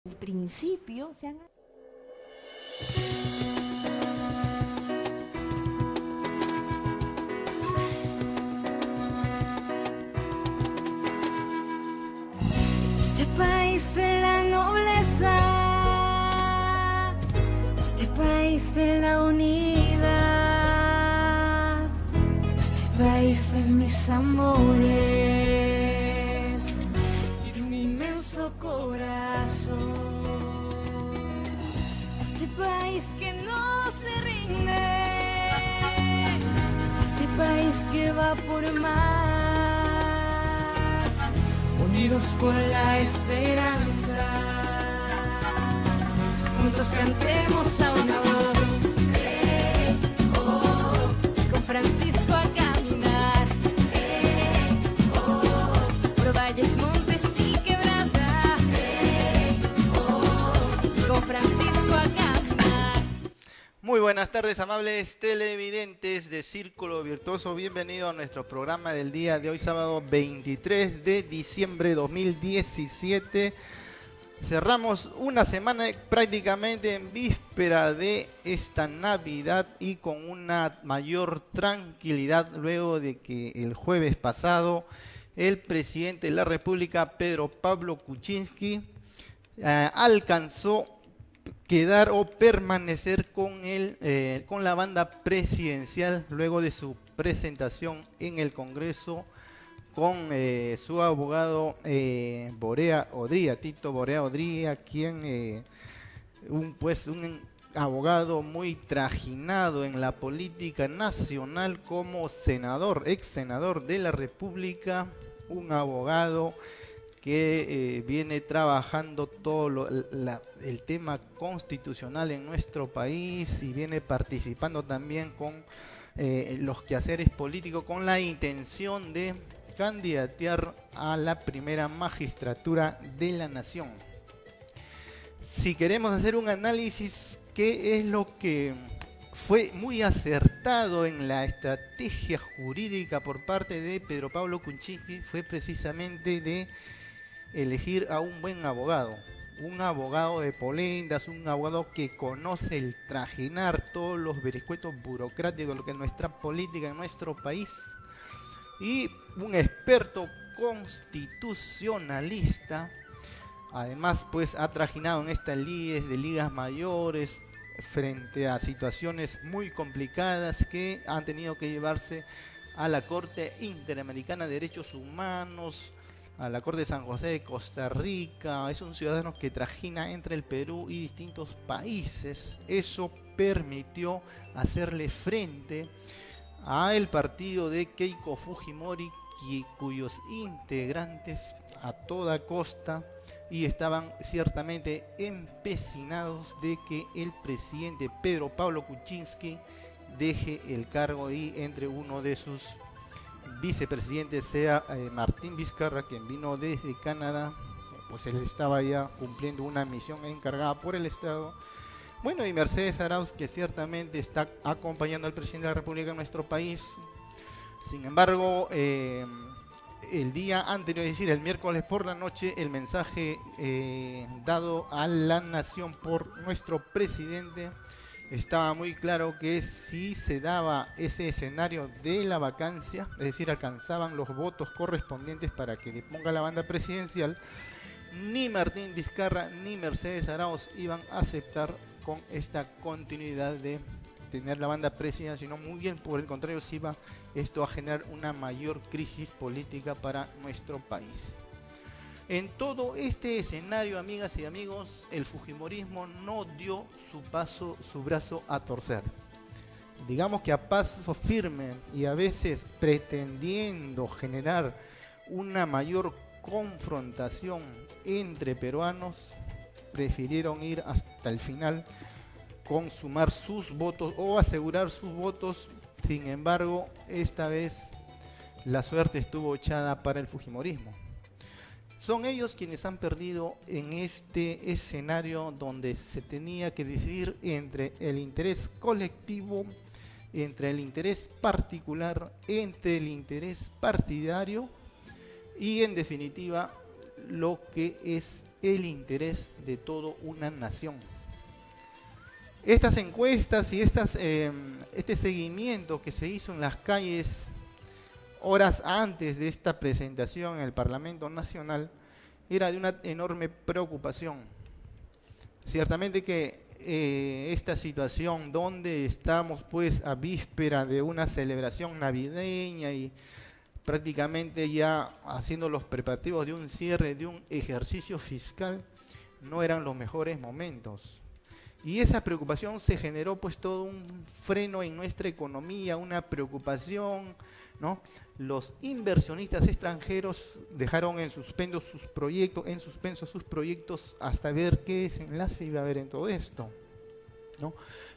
el principio se han... Este país de la nobleza, este país de la unidad, este país de mis amores y de un inmenso corazón. Este país que no se rinde, este país que va por más. Unidos por la esperanza, juntos cantemos a una voz. Oh, con Francisco a caminar. Oh, por valles, montes y quebradas. Oh, con Francisco a caminar. Muy buenas tardes, amables televidentes de Círculo Virtuoso. Bienvenido a nuestro programa del día de hoy, sábado 23 de diciembre de 2017. Cerramos una semana prácticamente en víspera de esta Navidad y con una mayor tranquilidad luego de que el jueves pasado el presidente de la República, Pedro Pablo Kuczynski, alcanzó quedar o permanecer con la banda presidencial luego de su presentación en el Congreso con su abogado Borea Odría, Tito Borea Odría, quien un abogado muy trajinado en la política nacional como senador, ex senador de la República, un abogado que viene trabajando todo el tema constitucional en nuestro país y viene participando también con los quehaceres políticos con la intención de candidatear a la primera magistratura de la nación. Si queremos hacer un análisis, ¿qué es lo que fue muy acertado en la estrategia jurídica por parte de Pedro Pablo Kuczynski? Fue precisamente de elegir a un buen abogado, un abogado de polendas, un abogado que conoce el trajinar todos los vericuetos burocráticos, lo que es nuestra política en nuestro país, y un experto constitucionalista. Además, pues ha trajinado en estas lides de ligas mayores frente a situaciones muy complicadas que han tenido que llevarse a la Corte Interamericana de Derechos Humanos, a la Corte de San José de Costa Rica. Es un ciudadano que trajina entre el Perú y distintos países. Eso permitió hacerle frente a el partido de Keiko Fujimori, cuyos integrantes a toda costa y estaban ciertamente empecinados de que el presidente Pedro Pablo Kuczynski deje el cargo y entre uno de sus vicepresidentes sea Martín Vizcarra, quien vino desde Canadá. Pues él estaba ya cumpliendo una misión encargada por el Estado. Bueno, y Mercedes Arauz, que ciertamente está acompañando al presidente de la República en nuestro país. Sin embargo, el día anterior, es decir, el miércoles por la noche, el mensaje dado a la nación por nuestro presidente estaba muy claro que si se daba ese escenario de la vacancia, es decir, alcanzaban los votos correspondientes para que le ponga la banda presidencial, ni Martín Vizcarra ni Mercedes Arauz iban a aceptar con esta continuidad de tener la banda presidencial, sino muy bien por el contrario, se iba esto a generar una mayor crisis política para nuestro país. En todo este escenario, amigas y amigos, el fujimorismo no dio su brazo a torcer. Digamos que a paso firme y a veces pretendiendo generar una mayor confrontación entre peruanos, prefirieron ir hasta el final con sumar sus votos o asegurar sus votos. Sin embargo, esta vez la suerte estuvo echada para el fujimorismo. Son ellos quienes han perdido en este escenario donde se tenía que decidir entre el interés colectivo, entre el interés particular, entre el interés partidario y en definitiva lo que es el interés de toda una nación. Estas encuestas y este seguimiento que se hizo en las calles horas antes de esta presentación en el Parlamento Nacional era de una enorme preocupación. Ciertamente que esta situación donde estamos pues a víspera de una celebración navideña y prácticamente ya haciendo los preparativos de un cierre de un ejercicio fiscal, no eran los mejores momentos. Y esa preocupación se generó pues todo un freno en nuestra economía, una preocupación, ¿no? Los inversionistas extranjeros dejaron en suspenso sus proyectos hasta ver qué desenlace iba a haber en todo esto, ¿no?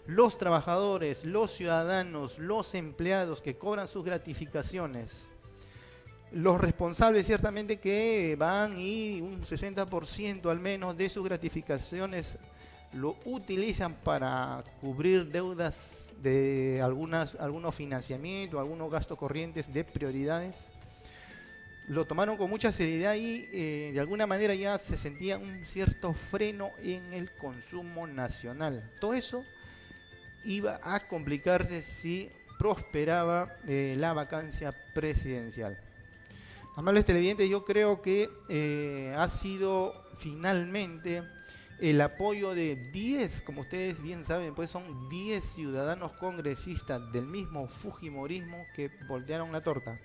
Los trabajadores, los ciudadanos, los empleados que cobran sus gratificaciones, los responsables ciertamente que van y un 60% al menos de sus gratificaciones lo utilizan para cubrir deudas de algunos financiamientos, algunos gastos corrientes de prioridades. Lo tomaron con mucha seriedad y de alguna manera ya se sentía un cierto freno en el consumo nacional. Todo eso iba a complicarse si prosperaba la vacancia presidencial. Amables televidentes, yo creo que ha sido finalmente el apoyo de 10, como ustedes bien saben, pues son 10 ciudadanos congresistas del mismo fujimorismo que voltearon la torta.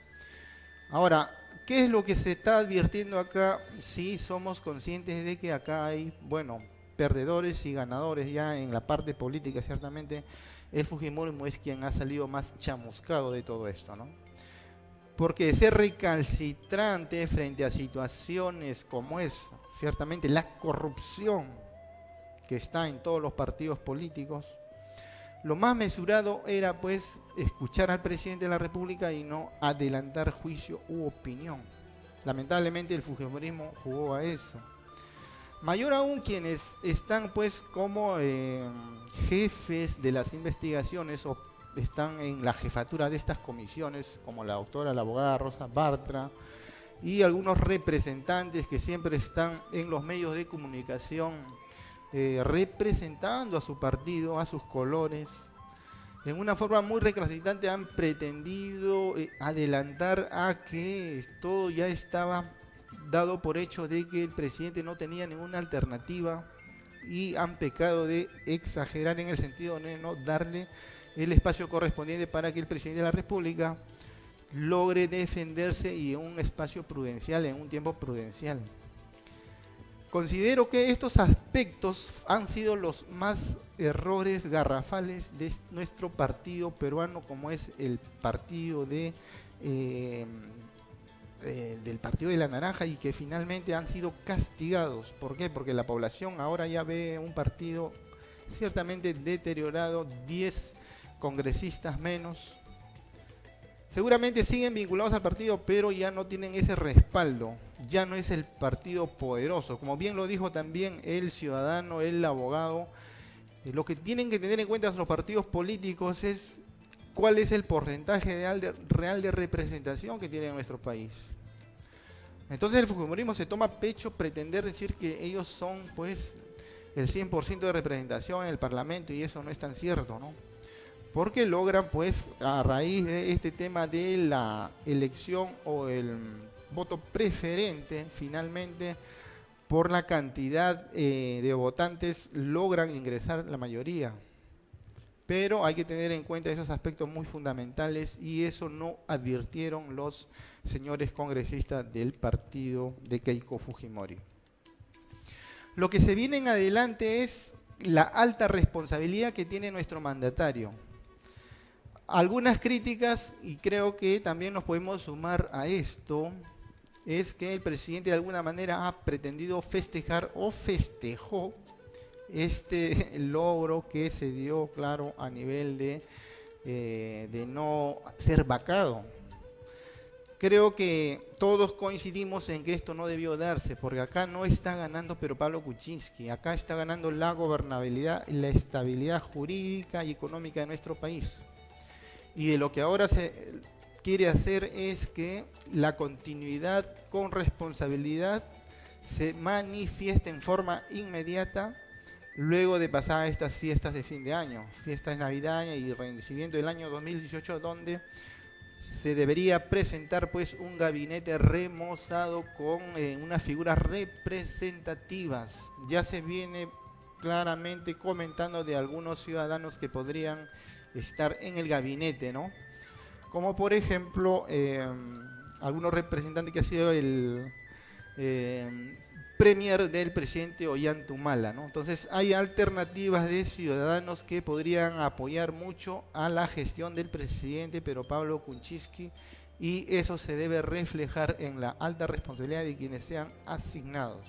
Ahora, ¿qué es lo que se está advirtiendo acá? Sí, somos conscientes de que acá hay, bueno, perdedores y ganadores ya en la parte política, ciertamente. El fujimorismo es quien ha salido más chamuscado de todo esto, ¿no? Porque ser recalcitrante frente a situaciones como eso, ciertamente la corrupción que está en todos los partidos políticos, lo más mesurado era pues escuchar al presidente de la República y no adelantar juicio u opinión. Lamentablemente el fujimorismo jugó a eso. Mayor aún quienes están pues como jefes de las investigaciones o están en la jefatura de estas comisiones, como la doctora, la abogada Rosa Bartra, y algunos representantes que siempre están en los medios de comunicación representando a su partido, a sus colores. En una forma muy recalcitrante han pretendido adelantar a que todo ya estaba dado por hecho de que el presidente no tenía ninguna alternativa y han pecado de exagerar en el sentido de no darle el espacio correspondiente para que el presidente de la República logre defenderse y en un espacio prudencial, en un tiempo prudencial. Considero que estos aspectos han sido los más errores garrafales de nuestro partido peruano, como es el partido del Partido de la Naranja, y que finalmente han sido castigados. ¿Por qué? Porque la población ahora ya ve un partido ciertamente deteriorado, 10 congresistas menos. Seguramente siguen vinculados al partido, pero ya no tienen ese respaldo, ya no es el partido poderoso. Como bien lo dijo también el ciudadano, el abogado, lo que tienen que tener en cuenta los partidos políticos es cuál es el porcentaje real de representación que tiene nuestro país. Entonces el fujimorismo se toma pecho pretender decir que ellos son pues el 100% de representación en el Parlamento, y eso no es tan cierto, ¿no? Porque logran pues a raíz de este tema de la elección o el voto preferente, finalmente por la cantidad de votantes logran ingresar la mayoría. Pero hay que tener en cuenta esos aspectos muy fundamentales, y eso no advirtieron los señores congresistas del partido de Keiko Fujimori. Lo que se viene en adelante es la alta responsabilidad que tiene nuestro mandatario. Algunas críticas, y creo que también nos podemos sumar a esto, es que el presidente de alguna manera ha pretendido festejar o festejó este logro que se dio, claro, a nivel de no ser vacado. Creo que todos coincidimos en que esto no debió darse, porque acá no está ganando pero Pablo Kuczynski, acá está ganando la gobernabilidad, la estabilidad jurídica y económica de nuestro país. Y de lo que ahora se quiere hacer es que la continuidad con responsabilidad se manifieste en forma inmediata luego de pasar estas fiestas de fin de año, fiestas navideñas y recibimiento del año 2018, donde se debería presentar pues un gabinete remozado con unas figuras representativas. Ya se viene claramente comentando de algunos ciudadanos que podrían estar en el gabinete, ¿no? Como por ejemplo, algunos representantes que ha sido el premier del presidente Ollantumala, ¿no? Entonces hay alternativas de ciudadanos que podrían apoyar mucho a la gestión del presidente Pedro Pablo Kuczynski, y eso se debe reflejar en la alta responsabilidad de quienes sean asignados.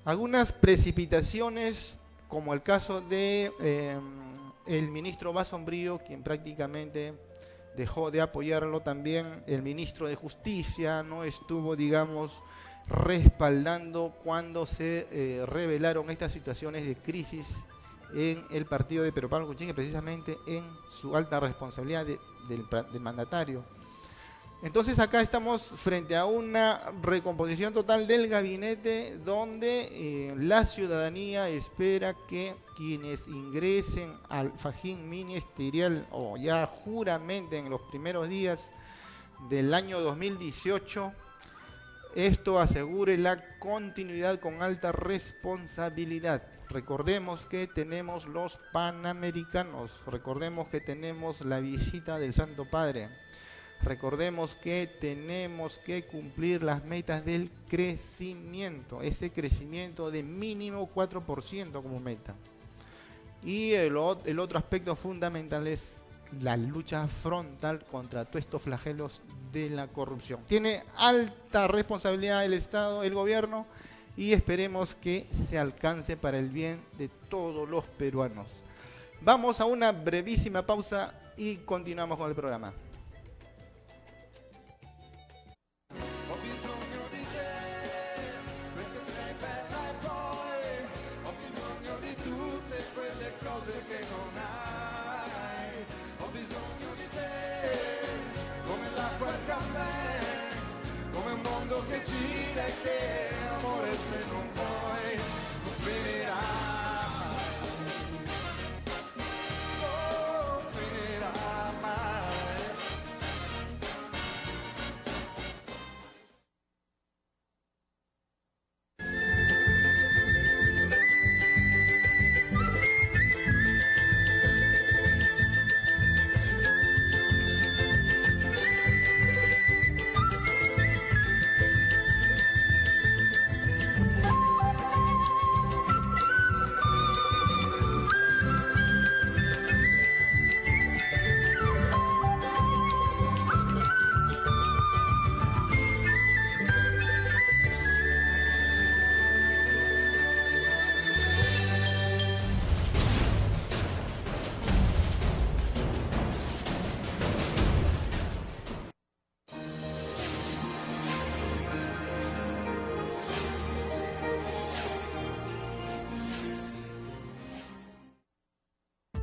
Algunas precipitaciones, como el caso de el ministro Basombrío, quien prácticamente dejó de apoyarlo. También el ministro de Justicia no estuvo, digamos, respaldando cuando se revelaron estas situaciones de crisis en el partido de Pedro Pablo Kuczynski, precisamente en su alta responsabilidad del mandatario. Entonces acá estamos frente a una recomposición total del gabinete, donde la ciudadanía espera que quienes ingresen al fajín ministerial o ya juramenten en los primeros días del año 2018, esto asegure la continuidad con alta responsabilidad. Recordemos que tenemos los Panamericanos, recordemos que tenemos la visita del Santo Padre. Recordemos que tenemos que cumplir las metas del crecimiento, ese crecimiento de mínimo 4% como meta. Y el otro aspecto fundamental es la lucha frontal contra todos estos flagelos de la corrupción. Tiene alta responsabilidad el Estado, el gobierno, y esperemos que se alcance para el bien de todos los peruanos. Vamos a una brevísima pausa y continuamos con el programa.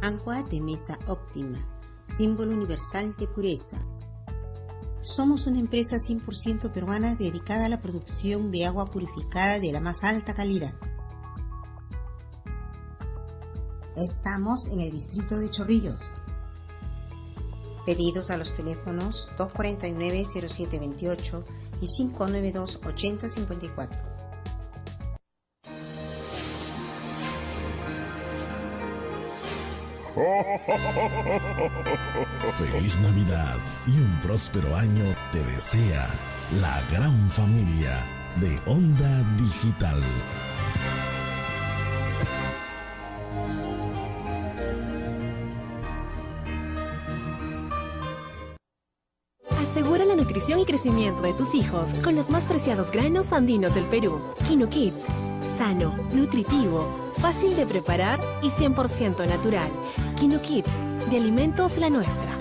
Agua de mesa óptima, símbolo universal de pureza. Somos una empresa 100% peruana dedicada a la producción de agua purificada de la más alta calidad. Estamos en el distrito de Chorrillos. Pedidos a los teléfonos 249-0728 y 592-8054. Feliz Navidad y un próspero año te desea la gran familia de Onda Digital. Asegura la nutrición y crecimiento de tus hijos con los más preciados granos andinos del Perú. Quino Kids, sano, nutritivo, fácil de preparar y 100% natural. Quino Kids, de Alimentos La Nuestra.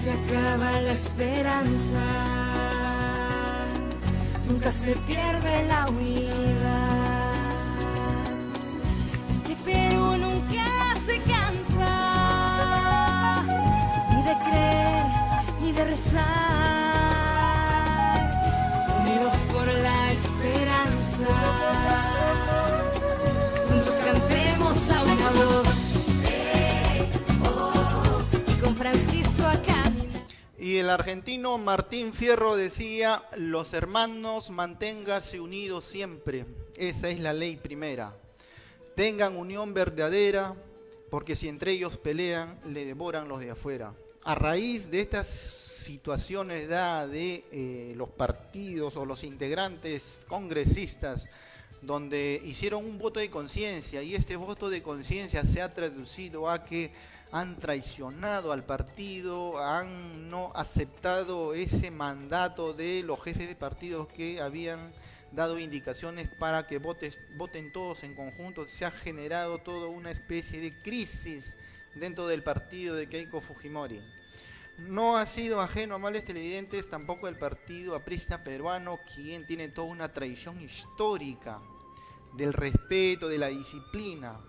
se acaba la esperanza, nunca se pierde la huida. Este Perú nunca se cansa, ni de creer, ni de rezar, unidos por la esperanza, juntos cantemos a una voz. Y el argentino Martín Fierro decía: los hermanos manténganse unidos siempre, esa es la ley primera. Tengan unión verdadera, porque si entre ellos pelean, le devoran los de afuera. A raíz de estas situaciones de los partidos o los integrantes congresistas, donde hicieron un voto de conciencia, y este voto de conciencia se ha traducido a que han traicionado al partido, han no aceptado ese mandato de los jefes de partidos que habían dado indicaciones para que voten todos en conjunto. Se ha generado toda una especie de crisis dentro del partido de Keiko Fujimori. No ha sido ajeno, amables televidentes, tampoco el partido aprista peruano, quien tiene toda una tradición histórica del respeto, de la disciplina,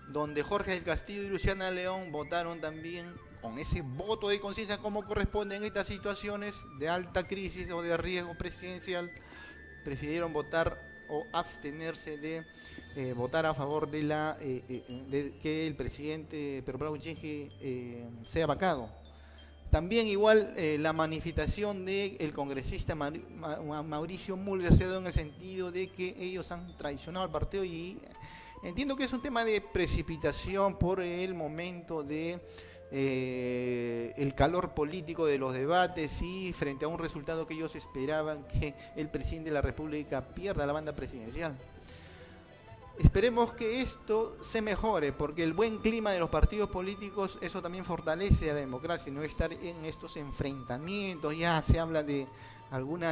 donde Jorge del Castillo y Luciana León votaron también con ese voto de conciencia como corresponde en estas situaciones de alta crisis o de riesgo presidencial. Prefirieron votar o abstenerse de votar a favor de que el presidente Pedro Pablo Kuczynski sea vacado. También igual la manifestación del congresista Mauricio Müller se ha dado en el sentido de que ellos han traicionado al partido, y entiendo que es un tema de precipitación por el momento de el calor político de los debates y frente a un resultado que ellos esperaban, que el presidente de la República pierda la banda presidencial. Esperemos que esto se mejore, porque el buen clima de los partidos políticos, eso también fortalece a la democracia, no estar en estos enfrentamientos. Ya se habla de algún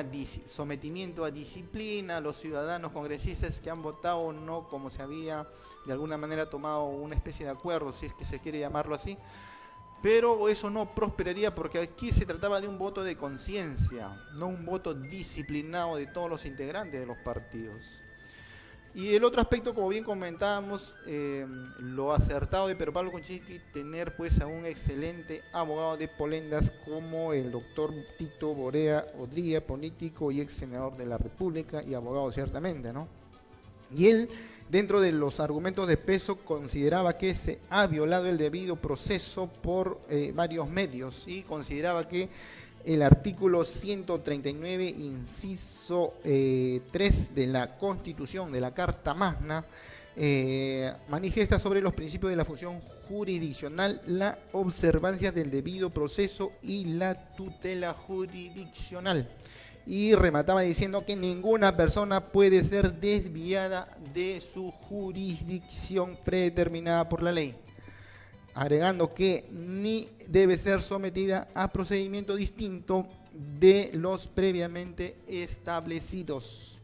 sometimiento a disciplina a los ciudadanos congresistas que han votado o no, como se había de alguna manera tomado una especie de acuerdo, si es que se quiere llamarlo así. Pero eso no prosperaría, porque aquí se trataba de un voto de conciencia, no un voto disciplinado de todos los integrantes de los partidos. Y el otro aspecto, como bien comentábamos, lo acertado de Pedro Pablo Kuczynski, tener pues a un excelente abogado de Polendas como el doctor Tito Borea Odría, político y ex senador de la República y abogado ciertamente, ¿no? Y él, dentro de los argumentos de peso, consideraba que se ha violado el debido proceso por varios medios, y consideraba que el artículo 139, inciso 3 de la Constitución, de la Carta Magna, manifiesta sobre los principios de la función jurisdiccional, la observancia del debido proceso y la tutela jurisdiccional. Y remataba diciendo que ninguna persona puede ser desviada de su jurisdicción predeterminada por la ley, agregando que ni debe ser sometida a procedimiento distinto de los previamente establecidos,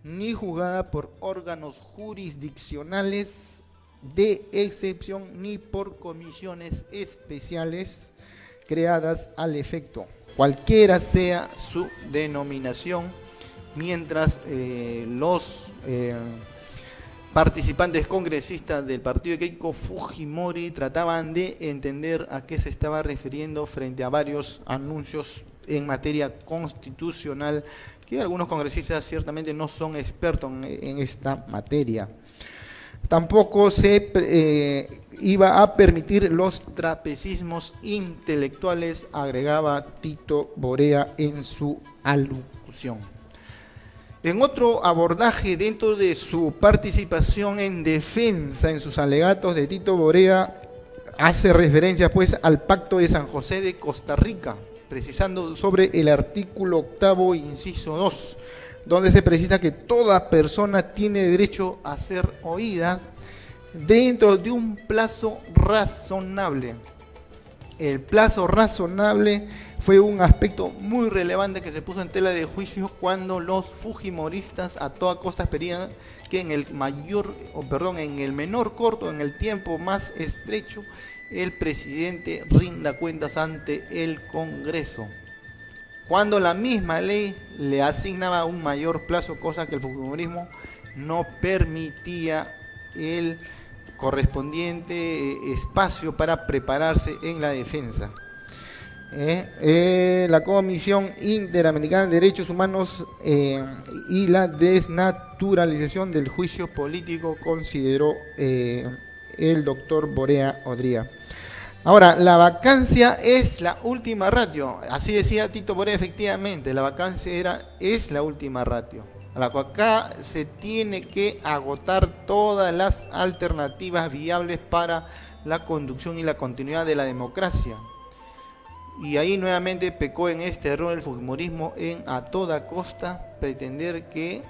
ni juzgada por órganos jurisdiccionales de excepción, ni por comisiones especiales creadas al efecto, cualquiera sea su denominación, mientras los participantes congresistas del partido de Keiko Fujimori trataban de entender a qué se estaba refiriendo frente a varios anuncios en materia constitucional, que algunos congresistas ciertamente no son expertos en esta materia. Tampoco se iba a permitir los trapecismos intelectuales, agregaba Tito Borea en su alocución. En otro abordaje dentro de su participación en defensa en sus alegatos, de Tito Borea hace referencia pues al Pacto de San José de Costa Rica, precisando sobre el artículo 8º, inciso 2, donde se precisa que toda persona tiene derecho a ser oída dentro de un plazo razonable. El plazo razonable fue un aspecto muy relevante que se puso en tela de juicio cuando los fujimoristas a toda costa pedían que en el menor corto, en el tiempo más estrecho, el presidente rinda cuentas ante el Congreso, cuando la misma ley le asignaba un mayor plazo, cosa que el fujimorismo no permitía el correspondiente espacio para prepararse en la defensa. La Comisión Interamericana de Derechos Humanos y la desnaturalización del juicio político, consideró el doctor Borea Odría. Ahora, la vacancia es la última ratio, así decía Tito Borea. Efectivamente, la vacancia es la última ratio. Acá se tiene que agotar todas las alternativas viables para la conducción y la continuidad de la democracia. Y ahí nuevamente pecó en este error el fujimorismo, en a toda costa pretender que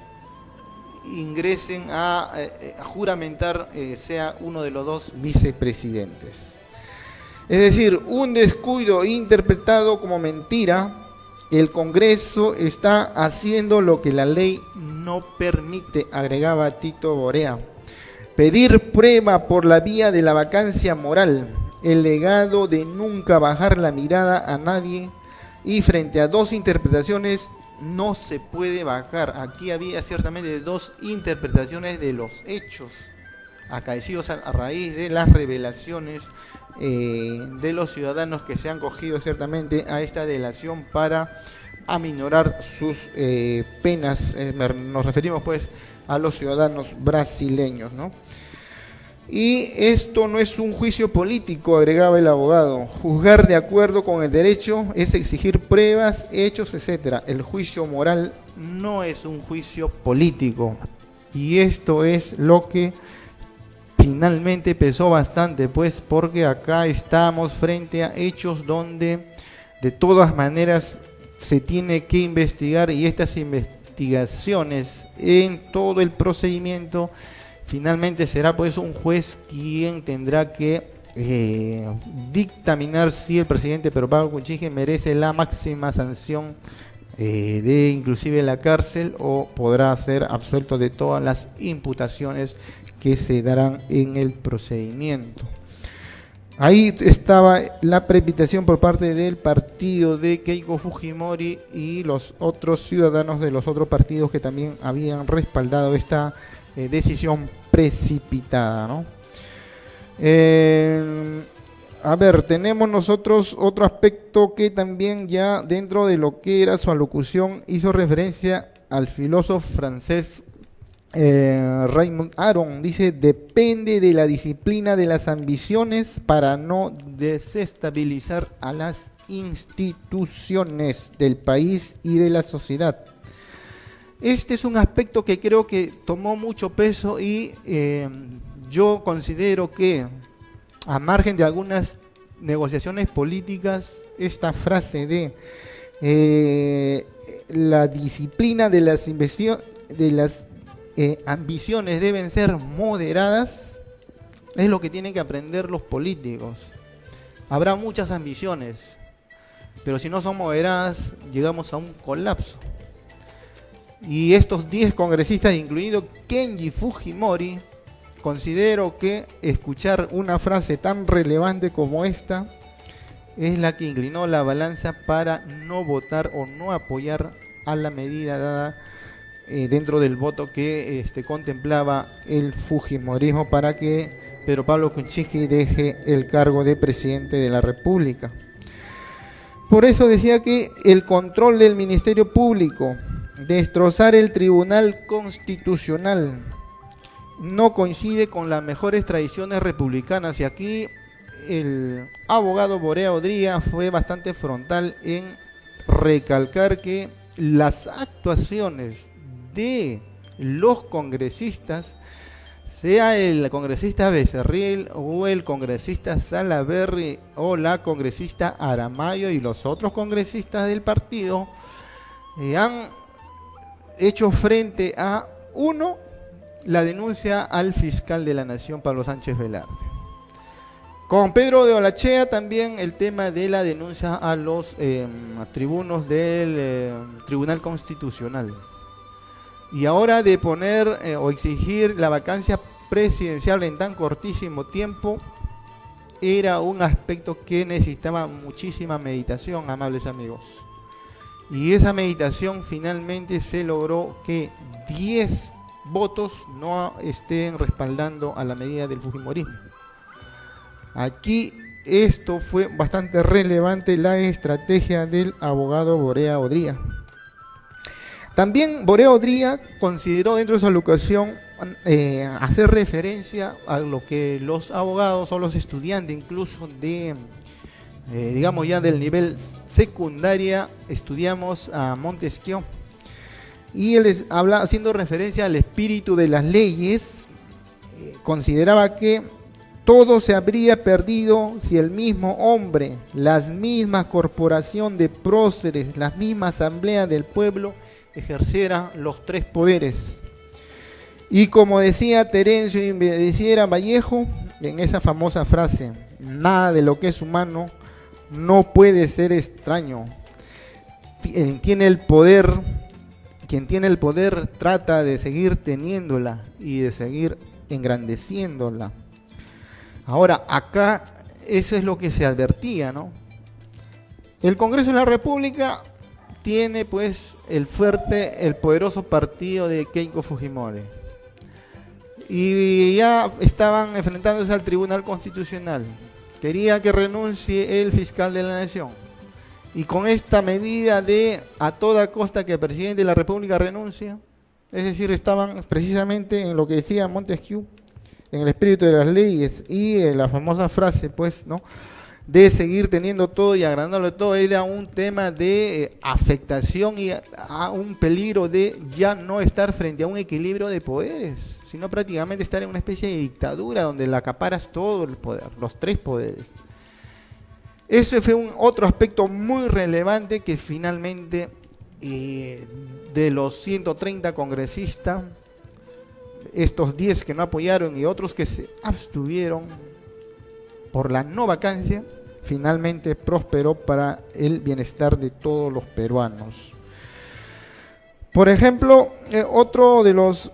ingresen a juramentar sea uno de los dos vicepresidentes. Es decir, un descuido interpretado como mentira. El Congreso está haciendo lo que la ley no permite, agregaba Tito Borea. Pedir prueba por la vía de la vacancia moral, el legado de nunca bajar la mirada a nadie, y frente a dos interpretaciones no se puede bajar. Aquí había ciertamente dos interpretaciones de los hechos acaecidos a raíz de las revelaciones de los ciudadanos que se han cogido ciertamente a esta delación para aminorar sus penas. Nos referimos pues a los ciudadanos brasileños, ¿no? Y esto no es un juicio político, agregaba el abogado. Juzgar de acuerdo con el derecho es exigir pruebas, hechos, etcétera. El juicio moral no es un juicio político. Y esto es lo que finalmente pesó bastante, pues, porque acá estamos frente a hechos donde de todas maneras se tiene que investigar, y estas investigaciones en todo el procedimiento finalmente será pues un juez quien tendrá que dictaminar si el presidente Pedro Pablo Kuczynski merece la máxima sanción de inclusive la cárcel, o podrá ser absuelto de todas las imputaciones que se darán en el procedimiento. Ahí estaba la precipitación por parte del partido de Keiko Fujimori y los otros ciudadanos de los otros partidos que también habían respaldado esta decisión precipitada, ¿no? A ver, tenemos nosotros otro aspecto que también ya dentro de lo que era su alocución hizo referencia al filósofo francés Raymond Aron. Dice: depende de la disciplina de las ambiciones para no desestabilizar a las instituciones del país y de la sociedad. Este es un aspecto que creo que tomó mucho peso y yo considero que, a margen de algunas negociaciones políticas, esta frase de la disciplina de las ambiciones deben ser moderadas, es lo que tienen que aprender los políticos. Habrá muchas ambiciones, pero si no son moderadas, llegamos a un colapso. Y estos 10 congresistas, incluido Kenji Fujimori, considero que escuchar una frase tan relevante como esta es la que inclinó la balanza para no votar o no apoyar a la medida dada dentro del voto que contemplaba el fujimorismo para que Pedro Pablo Kuczynski deje el cargo de presidente de la República. Por eso decía que el control del Ministerio Público, destrozar el Tribunal Constitucional, no coincide con las mejores tradiciones republicanas. Y aquí el abogado Borea Odría fue bastante frontal en recalcar que las actuaciones de los congresistas, sea el congresista Becerril o el congresista Salaverry o la congresista Aramayo y los otros congresistas del partido, han hecho frente a, uno, la denuncia al fiscal de la Nación, Pablo Sánchez Velarde. Con Pedro de Olachea también el tema de la denuncia a los tribunos del Tribunal Constitucional. Y ahora de poner o exigir la vacancia presidencial en tan cortísimo tiempo, era un aspecto que necesitaba muchísima meditación, amables amigos. Y esa meditación finalmente se logró que 10 votos no estén respaldando a la medida del fujimorismo. Aquí esto fue bastante relevante, la estrategia del abogado Borea Odría. También Borea Odría consideró dentro de su alocución hacer referencia a lo que los abogados o los estudiantes incluso de, digamos ya del nivel secundaria, estudiamos a Montesquieu. Y él habla haciendo referencia al espíritu de las leyes, consideraba que todo se habría perdido si el mismo hombre, la misma corporación de próceres, la misma asamblea del pueblo ejerciera los 3 poderes. Y como decía Terencio y decía Vallejo en esa famosa frase, nada de lo que es humano no puede ser extraño. Quien tiene el poder trata de seguir teniéndola y de seguir engrandeciéndola. Ahora, acá eso es lo que se advertía, ¿no? El Congreso de la República tiene pues el poderoso partido de Keiko Fujimori. Y ya estaban enfrentándose al Tribunal Constitucional. Quería que renuncie el fiscal de la Nación. Y con esta medida de a toda costa que el presidente de la República renuncie, es decir, estaban precisamente en lo que decía Montesquieu, en el espíritu de las leyes y la famosa frase, pues, ¿no?, de seguir teniendo todo y agrandándolo todo, era un tema de afectación y a un peligro de ya no estar frente a un equilibrio de poderes, sino prácticamente estar en una especie de dictadura donde le acaparas todo el poder, los 3 poderes. Ese fue otro aspecto muy relevante que finalmente de los 130 congresistas, estos 10 que no apoyaron y otros que se abstuvieron por la no vacancia, finalmente prosperó para el bienestar de todos los peruanos. Por ejemplo, otro de los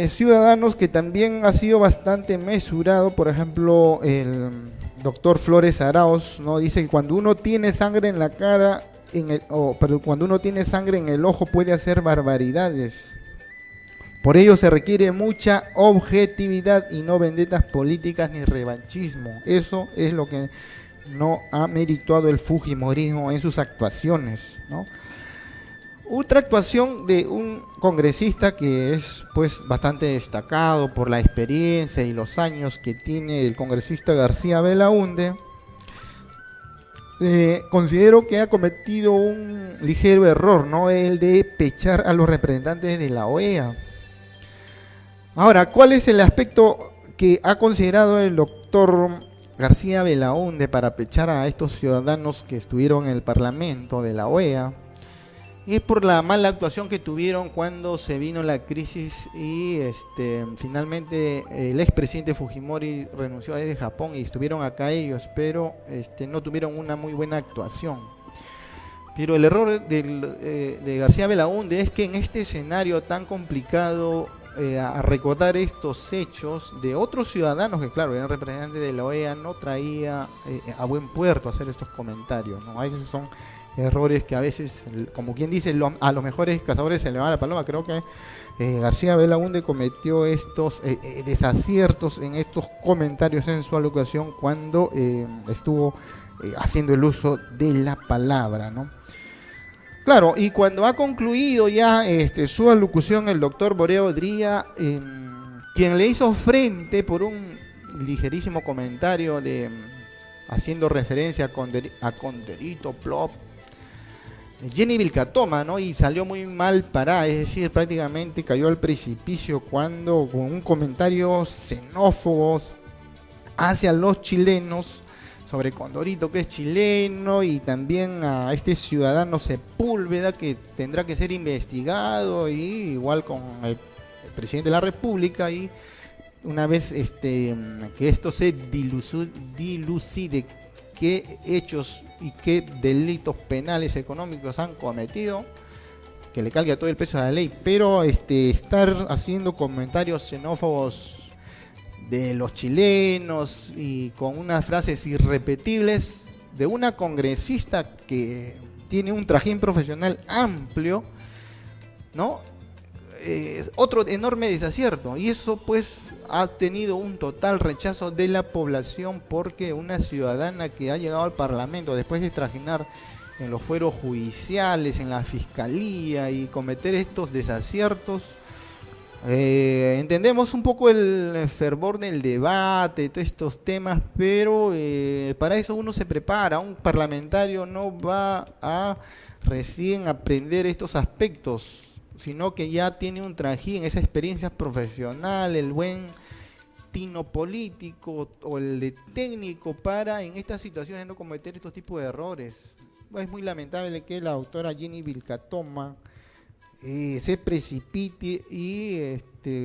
ciudadanos que también ha sido bastante mesurado, por ejemplo, el doctor Flores Arauz, ¿no?, dice que cuando uno tiene sangre en la cara, cuando uno tiene sangre en el ojo puede hacer barbaridades. Por ello se requiere mucha objetividad y no vendetas políticas ni revanchismo. Eso es lo que no ha merituado el fujimorismo en sus actuaciones, ¿no? Otra actuación de un congresista que es pues bastante destacado por la experiencia y los años que tiene el congresista García Belaúnde, considero que ha cometido un ligero error, ¿no?, el de pechar a los representantes de la OEA. Ahora, ¿cuál es el aspecto que ha considerado el doctor García Belaúnde para pechar a estos ciudadanos que estuvieron en el Parlamento de la OEA? Es por la mala actuación que tuvieron cuando se vino la crisis y finalmente el expresidente Fujimori renunció desde Japón y estuvieron acá ellos, pero no tuvieron una muy buena actuación. Pero el error de García Belaúnde es que en este escenario tan complicado, a recordar estos hechos de otros ciudadanos que, claro, eran representantes de la OEA, no traía a buen puerto hacer estos comentarios, ¿no? A veces son errores que a veces, como quien dice, a los mejores cazadores se le va la paloma. Creo que García Belaúnde cometió estos desaciertos en estos comentarios en su alocución cuando estuvo haciendo el uso de la palabra, ¿no? Claro, y cuando ha concluido ya su alocución el doctor Borea Odría, quien le hizo frente por un ligerísimo comentario haciendo referencia a Condorito Plop, Jenny Vilcatoma, ¿no?, y salió muy mal parada, es decir, prácticamente cayó al precipicio cuando con un comentario xenófobo hacia los chilenos, sobre Condorito, que es chileno, y también a este ciudadano Sepúlveda, que tendrá que ser investigado, y igual con el presidente de la República, y una vez que esto se dilucide qué hechos y qué delitos penales económicos han cometido, que le caiga todo el peso de la ley. Pero estar haciendo comentarios xenófobos de los chilenos y con unas frases irrepetibles de una congresista que tiene un trajín profesional amplio, ¿no? Otro enorme desacierto, y eso pues ha tenido un total rechazo de la población, porque una ciudadana que ha llegado al Parlamento después de trajinar en los fueros judiciales, en la fiscalía y cometer estos desaciertos, entendemos un poco el fervor del debate, todos estos temas, pero para eso uno se prepara. Un parlamentario no va a recién aprender estos aspectos, sino que ya tiene un trajín, esa experiencia profesional, el buen tino político o el de técnico para en estas situaciones no cometer estos tipos de errores. Es muy lamentable que la doctora Jenny Vilcatoma se precipite y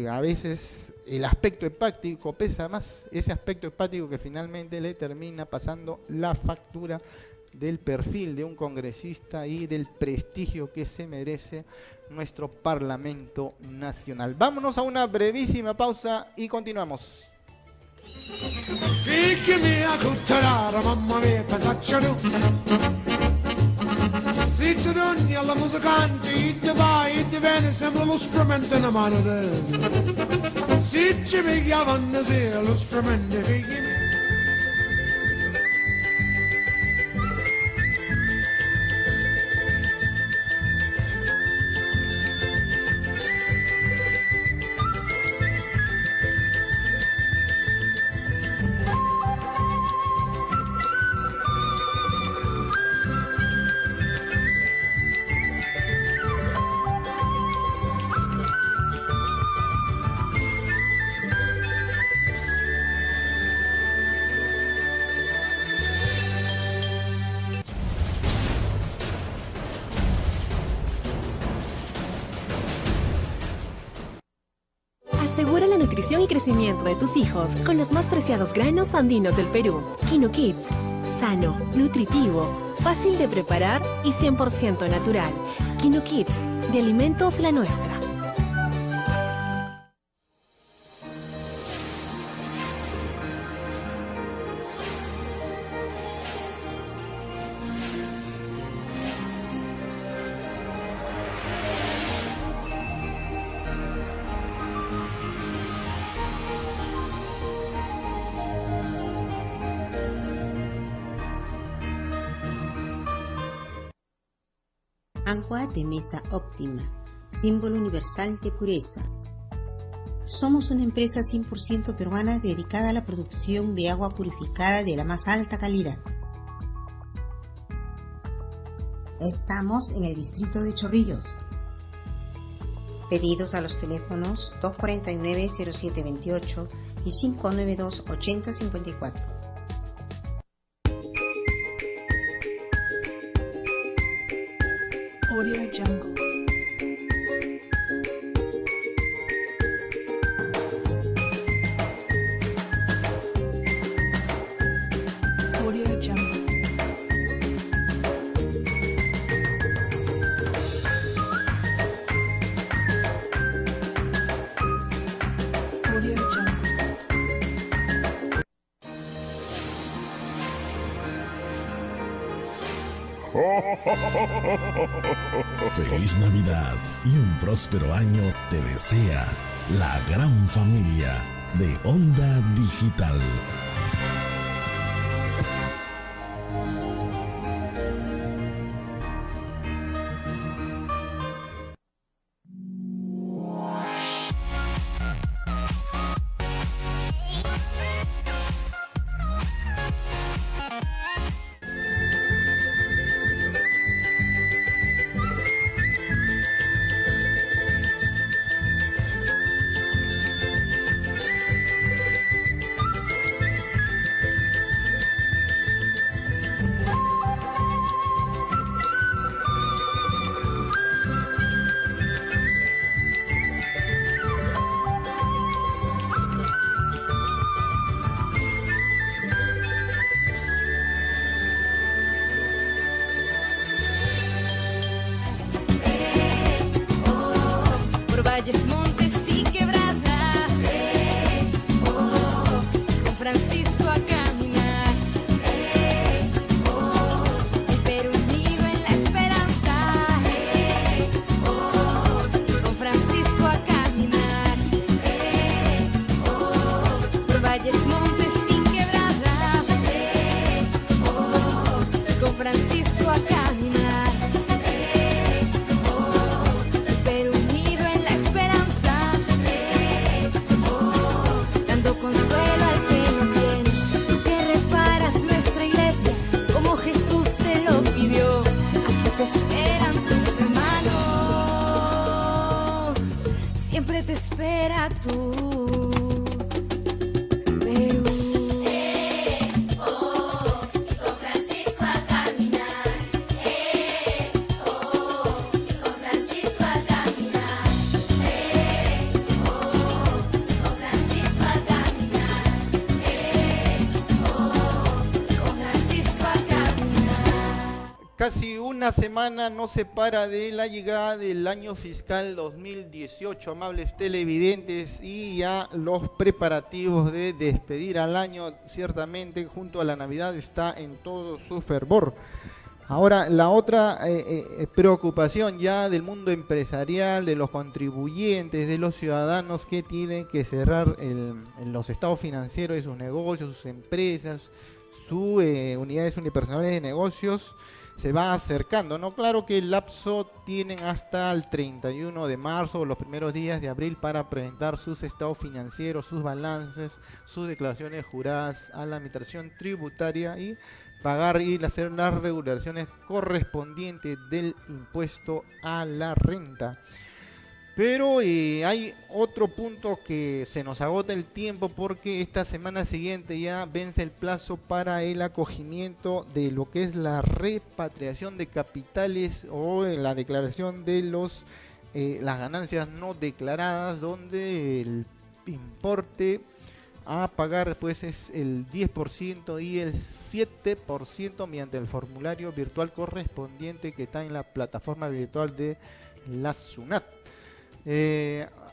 a veces el aspecto hepático pesa más, ese aspecto hepático que finalmente le termina pasando la factura del perfil de un congresista y del prestigio que se merece nuestro Parlamento Nacional. Vámonos a una brevísima pausa y continuamos. Zittadoni alla musicanti, te vai, te viene, sembra lo strumento in mano. Se ci mi chiamano, se lo strumento figli. Asegura la nutrición y crecimiento de tus hijos con los más preciados granos andinos del Perú. Quino Kids. Sano, nutritivo, fácil de preparar y 100% natural. Quino Kids, de Alimentos La Nuestra. Agua de mesa óptima, símbolo universal de pureza. Somos una empresa 100% peruana dedicada a la producción de agua purificada de la más alta calidad. Estamos en el distrito de Chorrillos. Pedidos a los teléfonos 249-0728 y 592-8054. Audio Jungle. Audio Jungle. Audio Jungle. Feliz Navidad y un próspero año te desea la gran familia de Onda Digital. Por valles, montes y quebradas, casi una semana nos separa de la llegada del año fiscal 2018, amables televidentes, y ya los preparativos de despedir al año, ciertamente junto a la Navidad, está en todo su fervor. Ahora, la otra preocupación ya del mundo empresarial, de los contribuyentes, de los ciudadanos que tienen que cerrar los estados financieros de sus negocios, sus empresas, sus unidades unipersonales de negocios, se va acercando, ¿no? Claro que el lapso tienen hasta el 31 de marzo o los primeros días de abril para presentar sus estados financieros, sus balances, sus declaraciones juradas a la administración tributaria y pagar y hacer las regulaciones correspondientes del impuesto a la renta. Pero hay otro punto que se nos agota el tiempo, porque esta semana siguiente ya vence el plazo para el acogimiento de lo que es la repatriación de capitales o la declaración de las ganancias no declaradas, donde el importe a pagar pues es el 10% y el 7% mediante el formulario virtual correspondiente que está en la plataforma virtual de la SUNAT.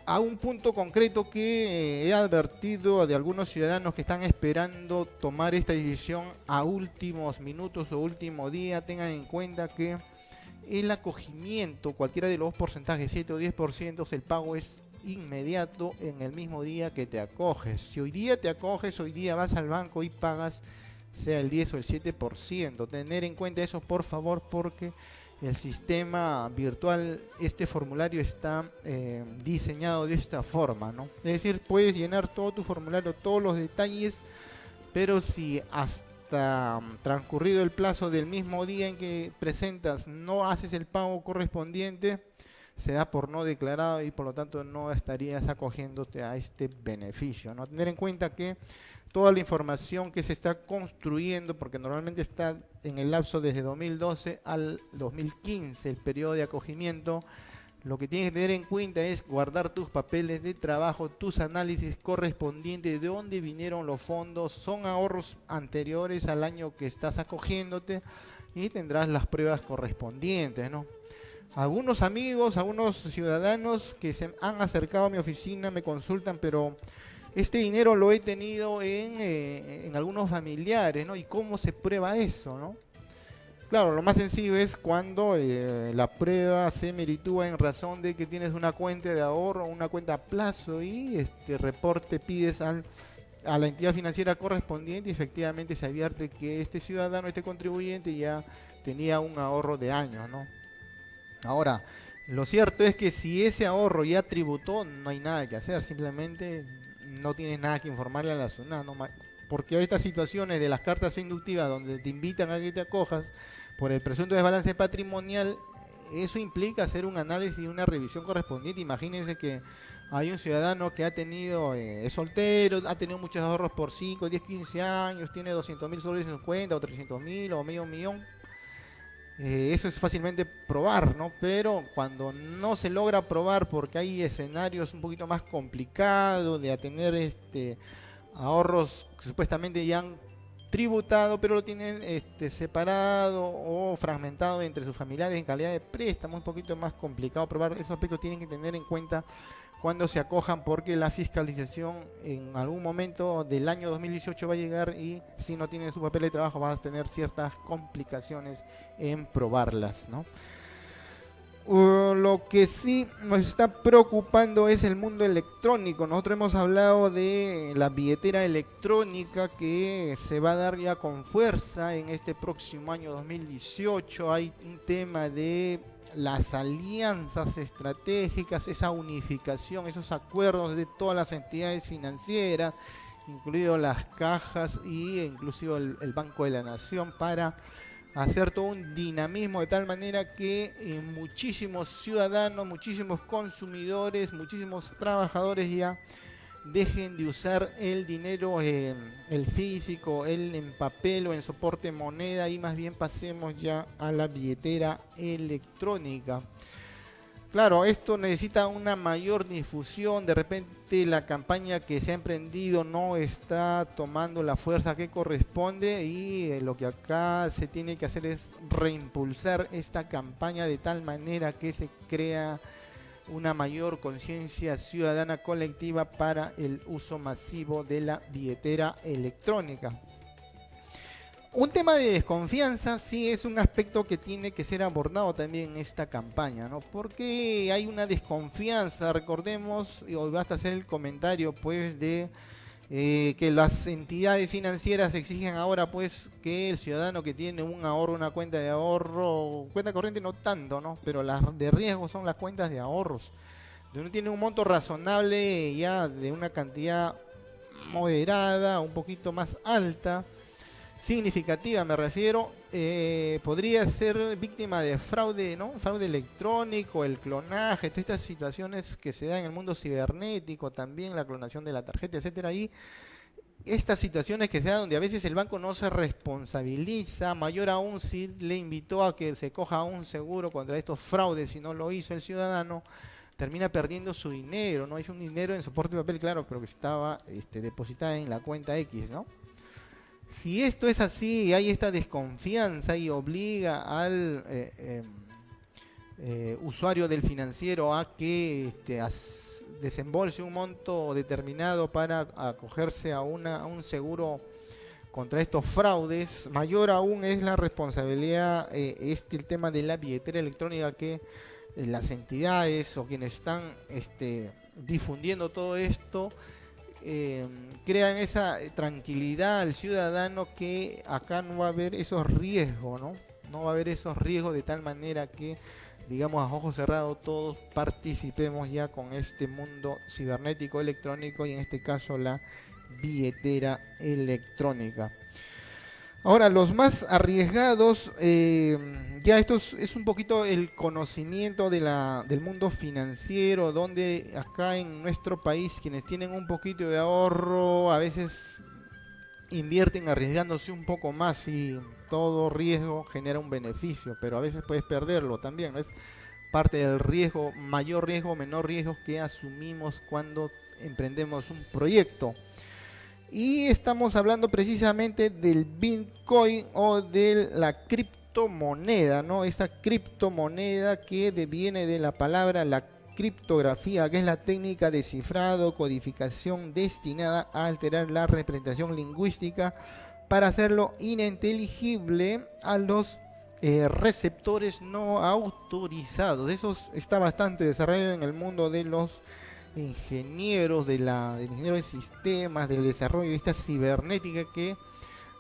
A un punto concreto que he advertido de algunos ciudadanos que están esperando tomar esta decisión a últimos minutos o último día: tengan en cuenta que el acogimiento, cualquiera de los porcentajes, 7 o 10%, el pago es inmediato en el mismo día que te acoges. Si hoy día te acoges, hoy día vas al banco y pagas, sea el 10 o el 7%. Tener en cuenta eso, por favor, porque el sistema virtual, este formulario está diseñado de esta forma, ¿no? Es decir, puedes llenar todo tu formulario, todos los detalles, pero si hasta transcurrido el plazo del mismo día en que presentas no haces el pago correspondiente, se da por no declarado y por lo tanto no estarías acogiéndote a este beneficio, ¿no? Tener en cuenta que toda la información que se está construyendo, porque normalmente está en el lapso desde 2012 al 2015, el periodo de acogimiento, lo que tienes que tener en cuenta es guardar tus papeles de trabajo, tus análisis correspondientes, de dónde vinieron los fondos, son ahorros anteriores al año que estás acogiéndote, y tendrás las pruebas correspondientes, ¿no? Algunos amigos, algunos ciudadanos que se han acercado a mi oficina me consultan, pero este dinero lo he tenido en algunos familiares, ¿no? ¿Y cómo se prueba eso, no? Claro, lo más sencillo es cuando la prueba se meritúa en razón de que tienes una cuenta de ahorro, una cuenta a plazo, y este reporte pides a la entidad financiera correspondiente y efectivamente se advierte que este ciudadano, este contribuyente ya tenía un ahorro de años, ¿no? Ahora, lo cierto es que si ese ahorro ya tributó, no hay nada que hacer, simplemente no tienes nada que informarle a la SUNAT, ¿no? Porque hay estas situaciones de las cartas inductivas donde te invitan a que te acojas por el presunto desbalance patrimonial, eso implica hacer un análisis y una revisión correspondiente. Imagínense que hay un ciudadano que ha tenido, es soltero, ha tenido muchos ahorros por 5, 10, 15 años, tiene 200.000 soles en su cuenta, o 300.000 o medio millón. Eso es fácilmente probar, ¿no? Pero cuando no se logra probar, porque hay escenarios un poquito más complicados de tener ahorros que supuestamente ya han tributado, pero lo tienen separado o fragmentado entre sus familiares en calidad de préstamo, un poquito más complicado probar. Esos aspectos tienen que tener en cuenta cuando se acojan, porque la fiscalización en algún momento del año 2018 va a llegar, y si no tienen su papel de trabajo vas a tener ciertas complicaciones en probarlas, ¿no? Lo que sí nos está preocupando es el mundo electrónico. Nosotros hemos hablado de la billetera electrónica que se va a dar ya con fuerza en este próximo año 2018. Hay un tema de las alianzas estratégicas, esa unificación, esos acuerdos de todas las entidades financieras, incluido las cajas e inclusive el Banco de la Nación, para hacer todo un dinamismo de tal manera que muchísimos ciudadanos, muchísimos consumidores, muchísimos trabajadores ya dejen de usar el dinero, el físico, el en papel o en soporte moneda, y más bien pasemos ya a la billetera electrónica. Claro, esto necesita una mayor difusión. De repente la campaña que se ha emprendido no está tomando la fuerza que corresponde y lo que acá se tiene que hacer es reimpulsar esta campaña de tal manera que se crea una mayor conciencia ciudadana colectiva para el uso masivo de la billetera electrónica. Un tema de desconfianza sí es un aspecto que tiene que ser abordado también en esta campaña, ¿no? Porque hay una desconfianza, recordemos, y hoy basta hacer el comentario pues de que las entidades financieras exigen ahora pues que el ciudadano que tiene un ahorro, una cuenta de ahorro, cuenta corriente no tanto, ¿no? Pero las de riesgo son las cuentas de ahorros, donde uno tiene un monto razonable ya de una cantidad moderada, un poquito más alta, significativa me refiero, podría ser víctima de fraude, ¿no? Fraude electrónico, el clonaje, todas estas situaciones que se dan en el mundo cibernético, también la clonación de la tarjeta, etcétera. Y estas situaciones que se dan donde a veces el banco no se responsabiliza, mayor aún si le invitó a que se coja un seguro contra estos fraudes y no lo hizo el ciudadano, termina perdiendo su dinero, ¿no? Es un dinero en soporte de papel, claro, pero que estaba depositada en la cuenta X, ¿no? Si esto es así y hay esta desconfianza y obliga al usuario del financiero a que desembolse un monto determinado para acogerse a un seguro contra estos fraudes, mayor aún es la responsabilidad, el tema de la billetera electrónica que las entidades o quienes están difundiendo todo esto crean esa tranquilidad al ciudadano que acá no va a haber esos riesgos, ¿no? No va a haber esos riesgos de tal manera que, digamos, a ojos cerrados todos participemos ya con este mundo cibernético electrónico y en este caso la billetera electrónica. Ahora, los más arriesgados, ya esto es un poquito el conocimiento del mundo financiero, donde acá en nuestro país quienes tienen un poquito de ahorro a veces invierten arriesgándose un poco más y todo riesgo genera un beneficio, pero a veces puedes perderlo también, ¿no? Es parte del riesgo, mayor riesgo, menor riesgo que asumimos cuando emprendemos un proyecto. Y estamos hablando precisamente del Bitcoin o de la criptomoneda, ¿no? Esta criptomoneda que deviene de la palabra la criptografía, que es la técnica de cifrado, codificación destinada a alterar la representación lingüística para hacerlo ininteligible a los receptores no autorizados. Eso está bastante desarrollado en el mundo de los ingenieros del ingeniero de sistemas, del desarrollo de esta cibernética, que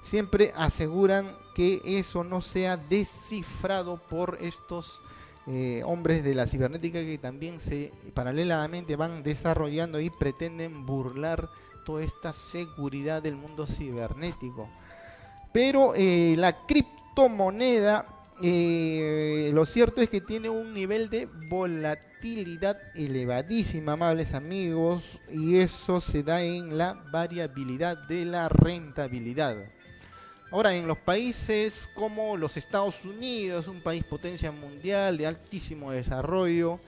siempre aseguran que eso no sea descifrado por estos hombres de la cibernética que también paralelamente van desarrollando y pretenden burlar toda esta seguridad del mundo cibernético. Pero la criptomoneda, lo cierto es que tiene un nivel de volatilidad elevadísima, amables amigos, y eso se da en la variabilidad de la rentabilidad. Ahora, en los países como los Estados Unidos, un país potencia mundial de altísimo desarrollo,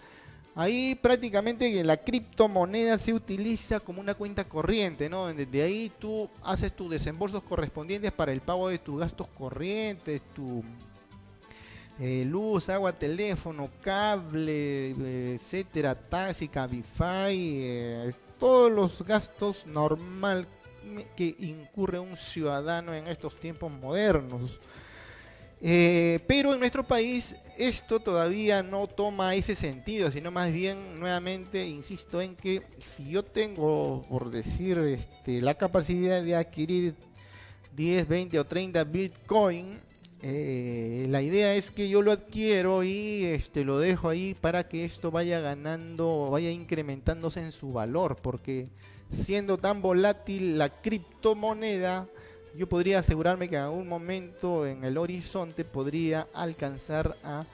ahí prácticamente la criptomoneda se utiliza como una cuenta corriente, ¿no? Desde ahí tú haces tus desembolsos correspondientes para el pago de tus gastos corrientes, tu luz, agua, teléfono, cable, etcétera, taxi, Cabify, todos los gastos normal que incurre un ciudadano en estos tiempos modernos. Pero en nuestro país esto todavía no toma ese sentido, sino más bien, nuevamente, insisto en que si yo tengo, por decir, la capacidad de adquirir 10, 20 o 30 Bitcoin, la idea es que yo lo adquiero y lo dejo ahí para que esto vaya ganando, vaya incrementándose en su valor, porque siendo tan volátil la criptomoneda, yo podría asegurarme que en algún momento en el horizonte podría alcanzar a,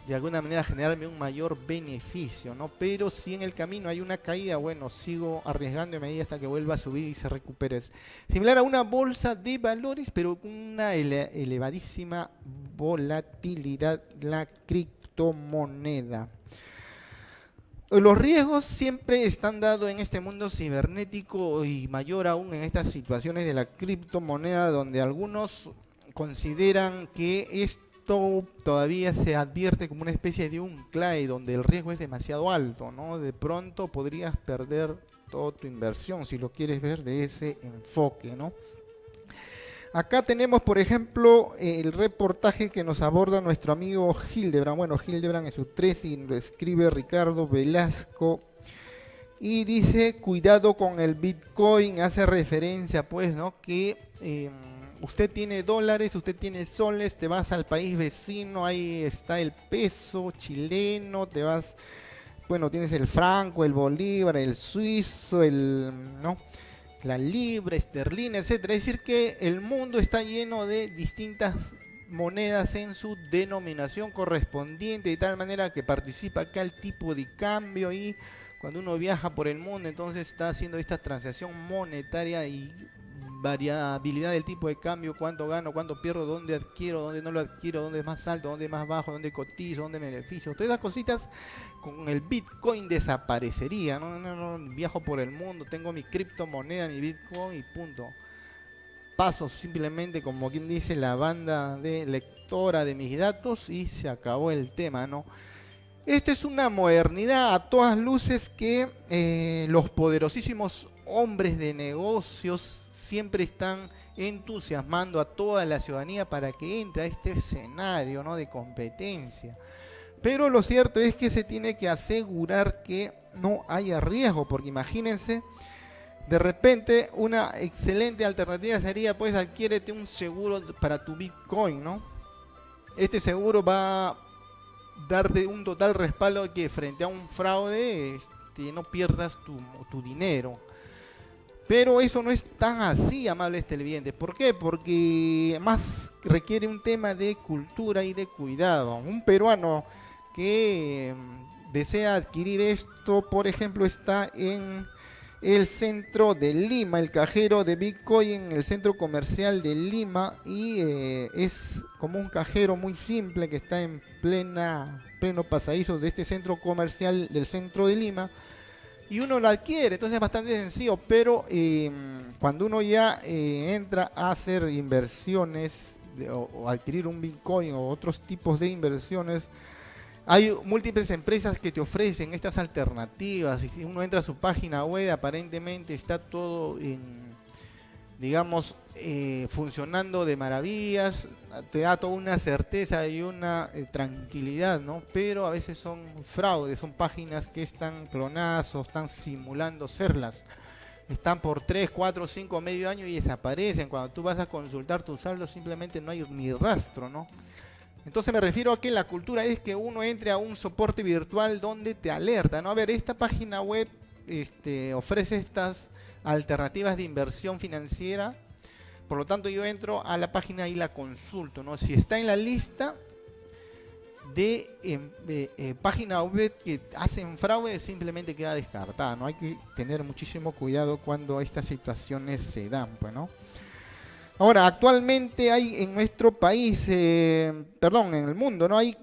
de alguna manera, generarme un mayor beneficio, ¿no? Pero si en el camino hay una caída, bueno, sigo arriesgando a hasta que vuelva a subir y se recupere. Es similar a una bolsa de valores, pero con una elevadísima volatilidad, la criptomoneda. Los riesgos siempre están dados en este mundo cibernético y mayor aún en estas situaciones de la criptomoneda, donde algunos consideran que esto todavía se advierte como una especie de un CLAE, donde el riesgo es demasiado alto, ¿no? De pronto podrías perder toda tu inversión si lo quieres ver de ese enfoque, ¿no? Acá tenemos, por ejemplo, el reportaje que nos aborda nuestro amigo Hildebrand. Bueno, Hildebrand en su tesis lo escribe Ricardo Velasco y dice, cuidado con el Bitcoin, hace referencia pues, ¿no? Que usted tiene dólares, usted tiene soles, te vas al país vecino, ahí está el peso chileno, te vas, bueno, tienes el franco, el bolívar, el suizo, ¿no? La libra, esterlina, etcétera. Es decir que el mundo está lleno de distintas monedas en su denominación correspondiente, de tal manera que participa acá el tipo de cambio, y cuando uno viaja por el mundo entonces está haciendo esta transacción monetaria y variabilidad del tipo de cambio, cuánto gano, cuánto pierdo, dónde adquiero, dónde no lo adquiero, dónde es más alto, dónde es más bajo, dónde cotizo, dónde me beneficio. Todas esas cositas con el Bitcoin desaparecería, no, viajo por el mundo, tengo mi criptomoneda, mi Bitcoin y punto. Paso simplemente, como quien dice, la banda de lectora de mis datos y se acabó el tema, ¿no? Esto es una modernidad a todas luces que los poderosísimos hombres de negocios siempre están entusiasmando a toda la ciudadanía para que entre a este escenario, ¿no? De competencia. Pero lo cierto es que se tiene que asegurar que no haya riesgo, porque imagínense, de repente una excelente alternativa sería, pues, adquiérete un seguro para tu Bitcoin, ¿no? Este seguro va a darte un total respaldo que frente a un fraude no pierdas tu dinero. Pero eso no es tan así, amables televidentes. ¿Por qué? Porque más requiere un tema de cultura y de cuidado. Un peruano que desea adquirir esto, por ejemplo, está en el centro de Lima, el cajero de Bitcoin en el centro comercial de Lima, y es como un cajero muy simple que está en pleno pasadizo de este centro comercial del centro de Lima. Y uno lo adquiere, entonces es bastante sencillo, pero cuando uno ya entra a hacer inversiones o adquirir un Bitcoin o otros tipos de inversiones, hay múltiples empresas que te ofrecen estas alternativas, y si uno entra a su página web, aparentemente está todo digamos, funcionando de maravillas, te da toda una certeza y una tranquilidad, ¿no? Pero a veces son fraudes, son páginas que están clonadas o están simulando serlas. Están por 3, 4, 5, medio año y desaparecen. Cuando tú vas a consultar tu saldo simplemente no hay ni rastro, ¿no? Entonces me refiero a que la cultura es que uno entre a un soporte virtual donde te alerta, ¿no? A ver, esta página web ofrece estas alternativas de inversión financiera, por lo tanto yo entro a la página y la consulto, ¿no? Si está en la lista de páginas web que hacen fraude, simplemente queda descartada, ¿no? Hay que tener muchísimo cuidado cuando estas situaciones se dan, pues, ¿no? Ahora, actualmente hay en nuestro país, en el mundo, ¿no? Hay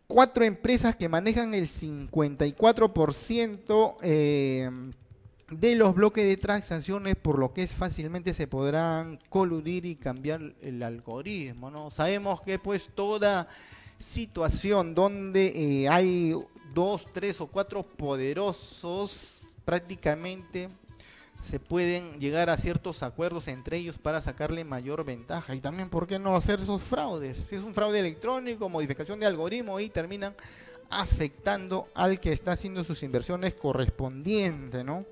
4 empresas que manejan el 54% de los bloques de transacciones, por lo que fácilmente se podrán coludir y cambiar el algoritmo, ¿no? Sabemos que pues toda situación donde hay 2, 3 o 4 poderosos, prácticamente se pueden llegar a ciertos acuerdos entre ellos para sacarle mayor ventaja. Y también, ¿por qué no hacer esos fraudes? Si es un fraude electrónico, modificación de algoritmo, y terminan afectando al que está haciendo sus inversiones correspondientes, ¿no?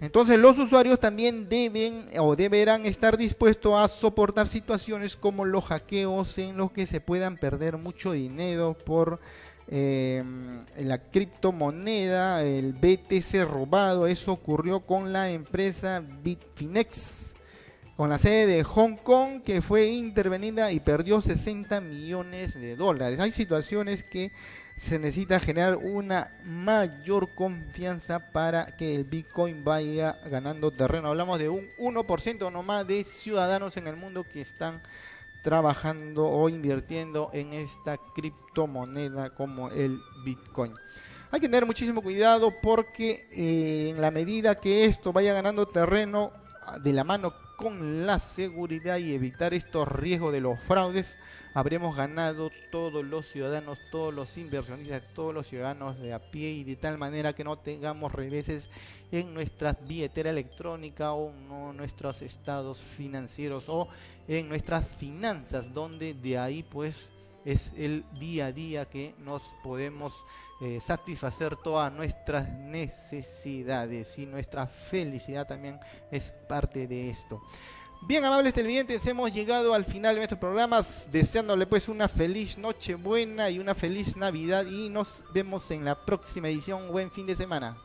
Entonces los usuarios también deben o deberán estar dispuestos a soportar situaciones como los hackeos, en los que se puedan perder mucho dinero por la criptomoneda, el BTC robado. Eso ocurrió con la empresa Bitfinex, con la sede de Hong Kong, que fue intervenida y perdió 60 millones de dólares. Hay situaciones que se necesita generar una mayor confianza para que el Bitcoin vaya ganando terreno. Hablamos de un 1% nomás de ciudadanos en el mundo que están trabajando o invirtiendo en esta criptomoneda como el Bitcoin. Hay que tener muchísimo cuidado porque en la medida que esto vaya ganando terreno de la mano con la seguridad y evitar estos riesgos de los fraudes, habremos ganado todos los ciudadanos, todos los inversionistas, todos los ciudadanos de a pie, y de tal manera que no tengamos reveses en nuestra billetera electrónica o no nuestros estados financieros o en nuestras finanzas, donde de ahí pues es el día a día que nos podemos satisfacer todas nuestras necesidades, y nuestra felicidad también es parte de esto. Bien, amables televidentes, hemos llegado al final de nuestros programas, deseándole pues una feliz Nochebuena y una feliz Navidad, y nos vemos en la próxima edición. Buen fin de semana.